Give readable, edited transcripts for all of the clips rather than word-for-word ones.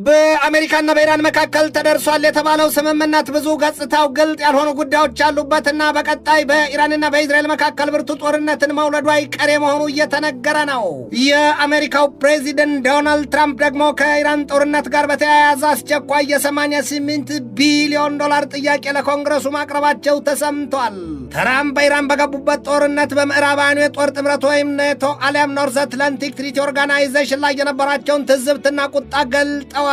በአሜሪካና በኢራን መካከል ተደርሷል የተባለው ስምምነት ብዙ ገጽታው ግልጥ ያልሆኑ ጉዳዮች ያሉበትና በቀጣይ በኢራንና በእስራኤል መካከል ብርቱ ጦርነትን መውለዱ አይቀሬ መሆኑ እየተነገረ ነው። የአሜሪካው ፕሬዚደንት ዶናልድ ትራምፕ ደግሞ ከኢራን ጦርነት ጋር በተያያዘ አስቸኳይ የ88 ቢሊዮን ዶላር ጥያቄ ለኮንግረሱ ማቅረባቸው ተሰምቷል። ትራምፕ በኢራን በገቡበት ጦርነት በምዕራባውያኑ የጦር ጥምረት ወይም ኔቶ አሊያም ኖርዝ አትላንቲክ ትሪቲ ኦርጋናይዜሽን ላይ የነበራቸውን ትዝብትና ቁጣ ገልጠዋል።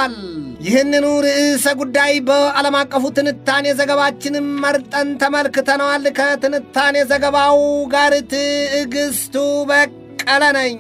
ይህንኑ ርዕሰ ጉዳይ በዓለም አቀፉ ትንታኔ ዘገባችንም መርጠን ተመልክተነዋል። ከትንታኔ ዘገባው ጋር ትዕግስቱ በቀለ ነኝ።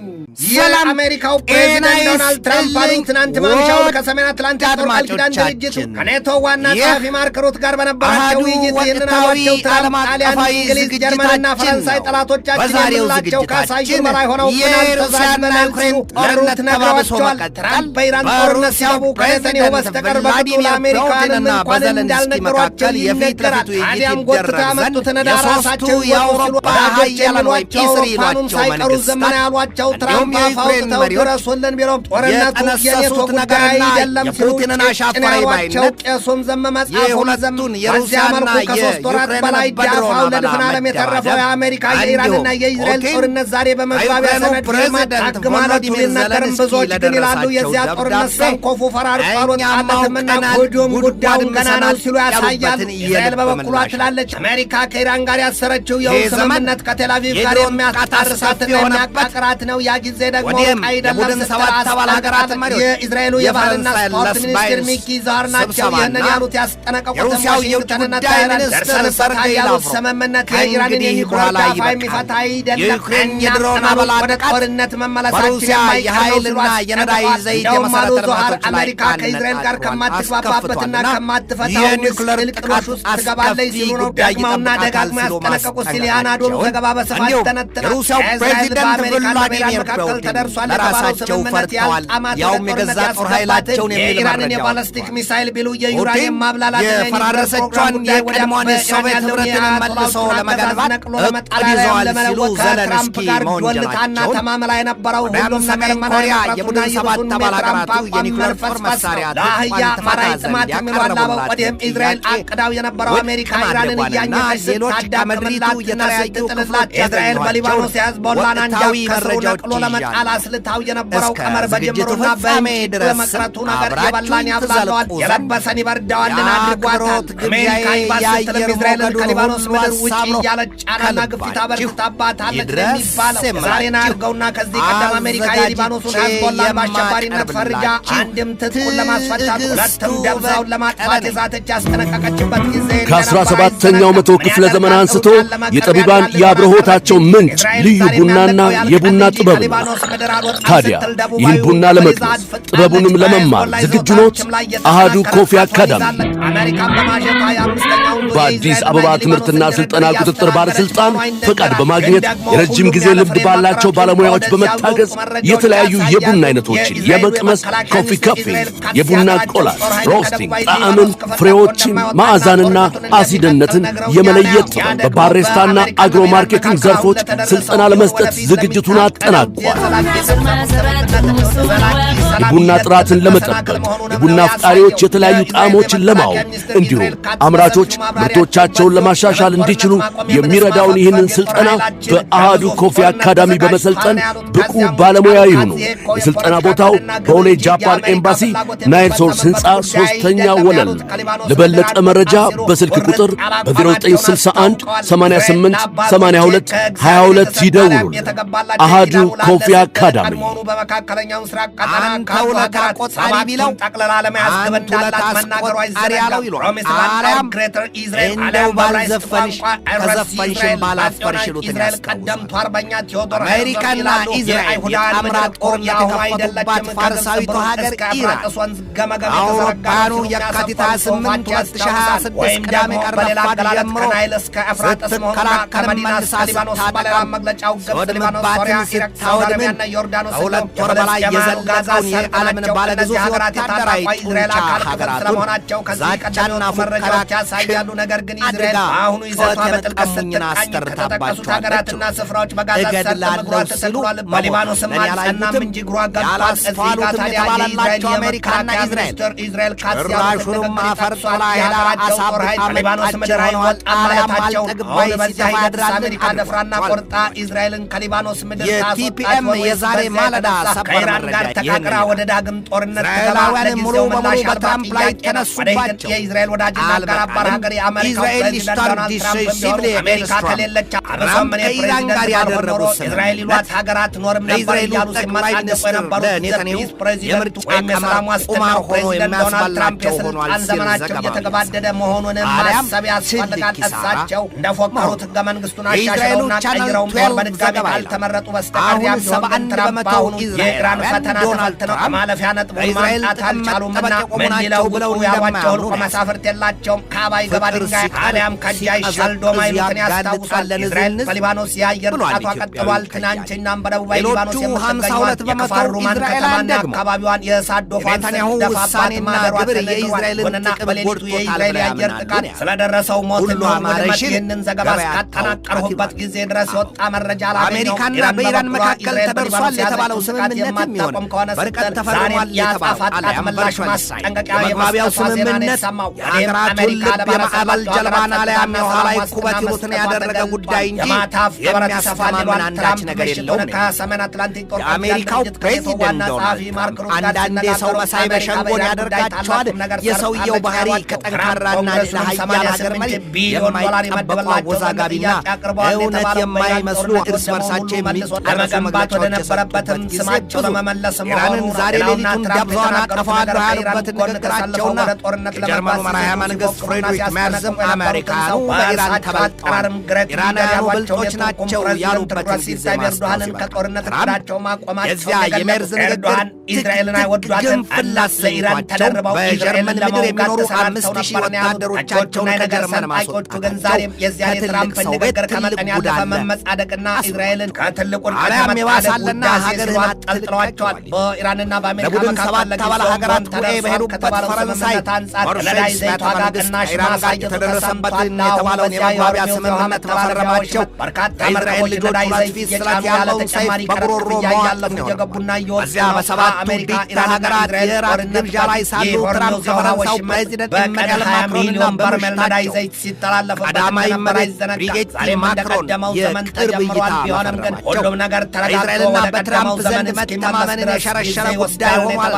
የአሜሪካው ፕሬዚደንት ዶናልድ ትራምፕ አሉ ትናንት ማምሻውን ከሰሜን አትላንቲክ ጦር ቃል ኪዳን ድርጅት ከኔቶ ዋና ጸሐፊ ማርክ ሩት ጋር በነበራቸው ውይይት ይህንን አሏቸው። ትራምፕ ጣሊያን፣ እንግሊዝ፣ ጀርመንና ፈረንሳይ ጠላቶቻችን የምንላቸው ካሳዩን በላይ ሆነው ዩክሬን ጦርነት ነግረዋቸዋል። ትራምፕ በኢራን ጦርነት ሲገቡ ከኔታንያሁ በስተቀር በቅጡ ለአሜሪካውያንም እንኳን እንዳልነገሯቸው ይነገራል። ታዲያም ጎትተው ያመጡትን ዕዳ ራሳቸው የአውሮፓ ወዳጆች የሚሏቸው አውሮፓኑን ሳይቀሩ ዘመና ያሏቸው ትራምፕ አፋውጥተው ድረሱልን ቢሎም ጦርነቱ የኔቶ ጉዳይ አይደለም ሲሉ አሻፋሪ ባይነት ቄሱም ዘመመ ጻፉን ዘመን በዚያ መልኩ ከ3 ወራት በላይ ዳፋው ለድፍን ዓለም የተረፈው የአሜሪካ የኢራንና የእስራኤል ጦርነት ዛሬ በመግባቢያ ሰነድ ማታክ ማለቱ ሊነገርም ብዙዎች ግን ይላሉ የዚያ ጦርነት ሰንኮፉ ፈራርቋል ወጣለትምና ሁሉም ጉዳዩን ገና ነው ሲሉ ያሳያል። እስራኤል በበኩሏ ትላለች አሜሪካ ከኢራን ጋር ያሰረችው የውል ስምምነት ከቴል አቪቭ ጋር የሚያቃርሳትና የሚያቃቅራት ነው። ያ ጊዜ ደግሞ አይደለም ሰባት ሀገራት መሪዎች የእስራኤሉ የባህልና ስፖርት ሚኒስትር ሚኪ ዛር ናቸው ይህንን ያሉት። ያስጠነቀቁት ዋሽንግተንና ታይላንድ ደርሰንበት ያሉት ስምምነት የኢራንን የኒውክሌር ዳፋ የሚፈታ አይደለም። የድሮን አበላ ወደ ጦርነት መመለሳችን የማይቀርና የነዳጅ ዘይት የመሰረተ ልማቶች አሜሪካ ከእስራኤል ጋር ከማትግባባበትና ከማትፈታው የኒውክሌር ጥቃት ውስጥ ትገባለች ሲሉ ነው ደግመውና ደጋግመው ያስጠነቀቁት ሲል የአናዶሉ ዘገባ በስፋት ተነትኗል። የሩሲያው ፕሬዚደንት ቭላዲሚር ፑቲን ተደርሷል የተባለው ፈርተዋል። ያውም የገዛ ጦር ኃይላቸውን የኢራንን የባላስቲክ ሚሳይል ቢሉ የዩራኒየም ማብላላት የፈራረሰቿን የቀድሞውን የሶቪየት ህብረትን መልሶ ለመገንባት እቅድ ይዘዋል ሲሉ ዘለንስኪ መወንጀላቸውን ተማምላ የነበረው ሁሉም ነገር ኮሪያ የቡድን 7 አባል ሀገራቱ የኒውክሌር ጦር መሳሪያ ለአህያ ማራይ ጥማት የሚሏላበው ወዲህም እስራኤል አቅዳው የነበረው አሜሪካ ኢራንን እያኘች ሌሎች ከመድሪቱ የተለያዩ ጥልላት እስራኤል በሊባኖስ የህዝቦላን አንጃ ከስሩ ነቅሎ ለመጣል አስልታው የነበረው ቀመር በጅምሩና በመቅረቱ ነገር የበላን ያብላለዋል የለበሰን ይበርደዋልን አድርጓታል። አሜሪካ ይባስትልም እስራኤልን ከሊባኖስ ምድር ውጭ እያለች ጫናና ግፊት አበርክታባታለች የሚባለው ዛሬን አድርገውና ከዚህ ቀደም አሜሪካ የሊባኖሱን ህዝቦላን በአሸባሪነት ፈርጃ አንድም ትጥቁን ለማስፈታት ሁለትም ደብዛውን ለማጥፋት የዛተች ያስጠነቀቀችበት ጊዜ ከ17ኛው መቶ ክፍለ ዘመን አንስቶ የጠቢባን የአብርሆታቸው ምንጭ ልዩ ቡናና የቡና ጥበብ ነው። ታዲያ ይህን ቡና ለመቅመስ ጥበቡንም ለመማር ዝግጁ ኖት? አሃዱ ኮፊ አካዳሚ በአዲስ አበባ ትምህርትና ስልጠና ቁጥጥር ባለስልጣን ፈቃድ በማግኘት የረጅም ጊዜ ልምድ ባላቸው ባለሙያዎች በመታገዝ የተለያዩ የቡና አይነቶችን የመቅመስ ኮፊ ካፌ፣ የቡና ቆላት፣ ሮስቲንግ፣ ጣዕምን፣ ፍሬዎችን፣ መዓዛንና አሲድነትን የመለየት ጥበብ በባሬስታና አግሮ ማርኬቲንግ ዘርፎች ስልጠና ለመስጠት ዝግጅቱን አጠናቋል። የቡና ጥራትን ለመጠበቅ የቡና አፍቃሪዎች የተለያዩ ጣዕሞችን ለማወቅ እንዲሁም አምራቾች ምርቶቻቸውን ለማሻሻል እንዲችሉ የሚረዳውን ይህንን ስልጠና በአሃዱ ኮፊ አካዳሚ በመሰልጠን ብቁ ባለሙያ ይሁኑ። የስልጠና ቦታው በቦሌ ጃፓን ኤምባሲ ናይል ሶርስ ሕንፃ 3ኛ ወለል። ለበለጠ መረጃ በስልክ ቁጥር በ0961 88 82 22 ይደውሉልን። አሃዱ ኮፊ አካዳሚ በመካከለኛው ምስራቅ ቀጠና ካውላታ ቆጣሪ ቢለው ጠቅላላ ለመያዝ ገበንዳላት መናገሩ አይዘለው ሮሚስላንድ ግሬተር ኢዝራኤል አለም ባልዘፈንሽ ከዘፈንሽን ባላፈርሽሉ እስራኤል ቀደምቱ አርበኛ ቴዎዶር አሜሪካና ኢዝራኤል የጣምራ ጦርነት የተፋጠጡባት ፋርሳዊቱ ሀገር ኢራን አውሮፓውያኑ የካቲት 28 2026 ቅዳሜ ቀረፋድ ጀምሮ ስትከራከር መልሳ ስታጠቃ ወድምባትን ስታወድምን ከሁለት ወር በላይ የዘለቀውን የዓለምን ባለግዙፍ ወታደራዊ ጡንቻ ሀገራቱን ዛቻና ፉከራ ነገር ግን ኢዝራኤል አሁኑ ይዘቷ በጥልቀት ስትቃኝ ከተጠቀሱት ሀገራትና ስፍራዎች በጋዛ ሰርጥ መግሯ ተሰቅሏል። በሊባኖስም አልጸናም እንጂ እግሯ ገብቷል። እዚህ ጋር ታዲያ የኢዝራኤል የመከላከያ ሚኒስትር ኢዝራኤል ካትዝ ራሹንም አፈርጦላ ሄዳ አሳብ ሊባኖስ ምድር አይወጣም ማለታቸው አሁን በዚህ ሂደት አሜሪካ ደፍራና ቆርጣ ኢዝራኤልን ከሊባኖስ ምድር የቲፒኤም የዛሬ ማለዳ ከኢራን ጋር ተቃቅራ ወደ ዳግም ጦርነት እስራኤላውያን ሙሉ በሙሉ በትራምፕ ላይ ተነሱባቸው። የኢዝራኤል ወዳጅና አጋር አባር ሀገር የአሜሪካው ፕሬዚዳንት ዶናልድ ትራምፕ አሜሪካ ከሌለች አብሶም እኔ ፕሬዚዳንት ያደረጉት እስራኤል ይሏት ሀገር አትኖርም ነበር እያሉ ሲመጻደቁ የነበሩት የቪስ ፕሬዚዳንት ወይም የሰላም ዋስጥማው ፕሬዚዳንት ዶናልድ ትራምፕ የስልጣን ዘመናቸው እየተገባደደ መሆኑንም ማሰብ ያስፈልጋል። እሳቸው እንደፎከሩት ሕገ መንግሥቱን አሻሽለውና ቀይረውም ቢሆን በድጋሚ ካልተመረጡ በስተቀር ያም ቢሆን ትራምፕ አሁኑ የኢራን ፈተና ተፈትነው ከማለፊያ ነጥቡን ማምጣት አልቻሉምና ምን ይለው ብለው ያዋቸውን መሳፍርት የላቸውም። ካባ ይገባ ድንጋይ አሊያም ከእጅ አይሻል ዶማ ይሉትን ያስታውሳል። ኢዝራኤል በሊባኖስ የአየር ጥቃቷ ቀጥሏል። ትናንትናም በደቡባዊ ሊባኖስ የምትገኘውን የክፋር ሩማን ከተማና አካባቢዋን የእሳት ዶፋን ስትደፋባት ማደሯ የኢዝራኤልን በሌሊቱ የኢዝራኤል የአየር ጥቃት ስለደረሰው ሞትና ውድመት ይህንን ዘገባ እስካጠናቀርሁበት ጊዜ ድረስ የወጣ መረጃ አሜሪካና በኢራን መካከል ተደርሷል የተባለው ስምምነት የሚሆን በርቀት ተፈርሟል የተባለው አሊያም ምላሽ ማስጠንቀቂያ የማቢያው ስምምነት የሀገራቱን ልብ የማዕበል ጀልባን አሊያም የውሃ ላይ ኩበት ይሉትን ያደረገ ጉዳይ እንጂ የሚያስተማምን አንዳች ነገር የለውም። የአሜሪካው ፕሬዚደንት ዶናልድ አንዳንዴ ሰው መሳይ በሸንጎን ያደርጋቸዋል። የሰውየው ባህሪ ከጠንካራና ለሀያል ሀገር መሪ የማይጠበቁ አወዛጋቢና እውነት የማይመስሉ እርስ በርሳቸው የሚጣረሱ መግለጫዎች የሰጡበትም ስማቸው በመመለስ ኢራንን ዛሬ ሌሊቱን ደብዛዋን አጠፋዋለሁ ያሉበትን ንግግራቸውና የጀርመኑ መራሄ መንግሥት ፍሬድሪክ ሜርዝም አሜሪካኑ በኢራን ተበልጠዋል፣ ኢራናውያኑ ብልጦች ናቸው ያሉበትን ጊዜ ማስታወስ የዚያ የሜርዝ ንግግር ትክትክ ፍላስ ሰይቷቸው በጀርመን ምድር የሚኖሩ 5,000 ወታደሮቻቸውን ከጀርመን ማስወጣታቸው ከትልቅ ሰው ቤት ትልቅ ጉዳለ አሊያም የባሳለና ሀገርህን አጠልጥለዋቸዋል። በኢራንና በአሜሪካ ለቡድን 7 አባል ሀገራት ጉባኤ በሄዱበት ፈረንሳይ ሞርሼስ በተባሉት ከኢራን ጋር የተደረሰበትን የተባለውን የመግባቢያ ስምምነት መፈረማቸው በእስራኤል ልጆች ሁለት ፊት ስለት ያለውን ሰይፍ በጉሮሮ መዋጥ ነው። በዚያ በሰባቱ ዲክታር ሀገራት የራት ግብዣ ላይ ሳሉ ትራምፕ ከፈረንሳው ፕሬዚደንት ኢማኑኤል ማክሮንና በምሽታቸው ቀዳማዊ እመቤት ብሪጌቲ ማክሮን የቅርብ እይታ መፈረማቸው በእስራኤልና በትራምፕ ዘንድ መተማመንን የሸረሸረ ጉዳይ ሆኗል።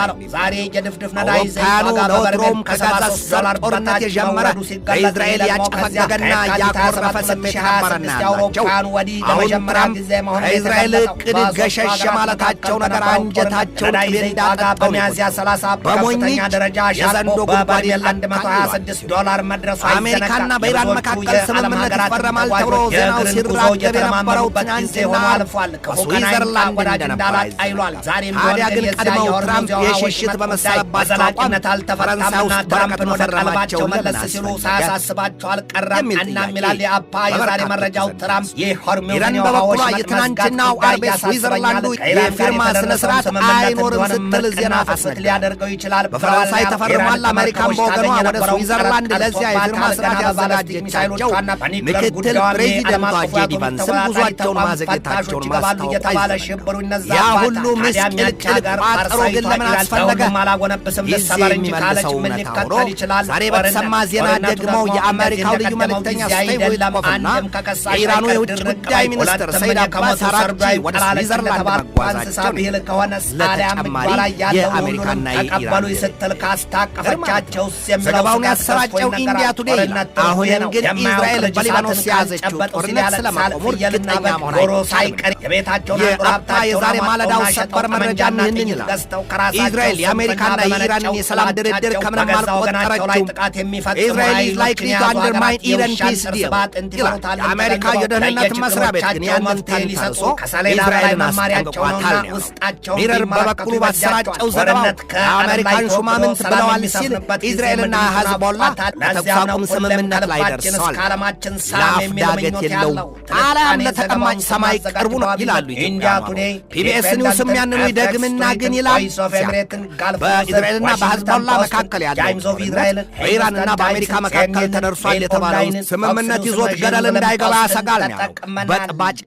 አውሮፓውያኑ ለወትሮም ከጋዛ ሰርጥ ጦርነት የጀመረ በእስራኤል ያጨፈገገና ያኮረፈ ስሜት ነበረና ያላቸው አሁን ትራምፕ ከእስራኤል ዕቅድ ገሸሽ ማለታቸው ነገር አንጀታቸውን ቅቤ እንዳጠጠው በሞኝጅ የዘንዶ ጉድጓድ የለም። አሜሪካና በኢራን መካከል ስምምነት ይፈረማል ተብሎ ዜናው ሲራገብ የነበረው ትናንትና በስዊዘርላንድ እንደነበረ ታዲያ ግን ቀድመው ትራምፕ የሽሽት በመሰለባቸው አቋም ፈረንሳይ ውስጥ በረከት መፈረማቸው ለምናስብ ሳያሳስባቸው አልቀረም የሚላል የአፓ የዛሬ መረጃው ትራምፕ ኢራን በበኩሏ የትናንትናው አርብ ስዊዘርላንዱ የፊርማ ስነ ስርዓት አይኖርም ስትል ዜና ፈሰክ ሊያደርገው ይችላል። በፈረንሳይ ተፈርሟል። አሜሪካን በወገኗ ወደ ስዊዘርላንድ ለዚያ የፊርማ ስርዓት ያዘጋጀቻቸው ምክትል ፕሬዚደንቷ ጄዲ ቫንስም ጉዟቸውን ማዘግየታቸውን ማስታወቅ ያ ሁሉ ምስቅልቅል ቋጠሮ ግን ለምን አስፈለገ? ጊዜ የሚመልሰው እውነታ ሆኖ ዛሬ በተሰማ ዜና ደግሞ የአሜሪካው ልዩ መልእክተኛ ስቴቭ ዊትኮፍና የኢራኑ የውጭ ጉዳይ ሚኒስትር ሰይድ አባስ አራግቺ ወደ ስዊዘርላንድ መጓዛቸውን ለተጨማሪ የአሜሪካና የኢራን ዘገባውን ያሰራጨው ኢንዲያ ቱዴይ ነው። አሁንም ግን ኢዝራኤል በሊባኖስ የያዘችው ጦርነት ስለማቆሙ እርግጠኛ መሆናቸው የአፓ የዛሬ ማለዳው ሰበር መረጃም ይህንን ይላል። ኢዝራኤል የአሜሪካና የኢራንን የሰላም ድርድር ከምንም አልቆጠረችውም። ኢዝራኤል ኢዝ ላይክሊ ቱ አንደርማይን ኢራን ፒስ ዲል ይላል። የአሜሪካ የደህንነት መስሪያ ቤት ግን ያንን ተንተርሶ ኢዝራኤልን አስጠንቅቋል። ይገባታል ነው። ሚረር በበኩሉ ባሰራጨው ዘገባው የአሜሪካን ሹማምንት ብለዋል ሲል ኢዝራኤልና ሄዝቦላ ለተኩስ አቁም ስምምነት ላይ ደርሰዋል። ለአፍ ዳገት የለውም አልያም ለተቀማጭ ሰማይ ቅርቡ ነው ይላሉ ኢትዮጵያውያኑ። ፒቢኤስ ኒውስም ያንኑ ይደግምና ግን ይላል በኢዝራኤልና በሄዝቦላ መካከል ያለው በኢራንና በአሜሪካ መካከል ተደርሷል የተባለውን ስምምነት ይዞት ገደል እንዳይገባ ያሰጋል ነው። በጥባጭ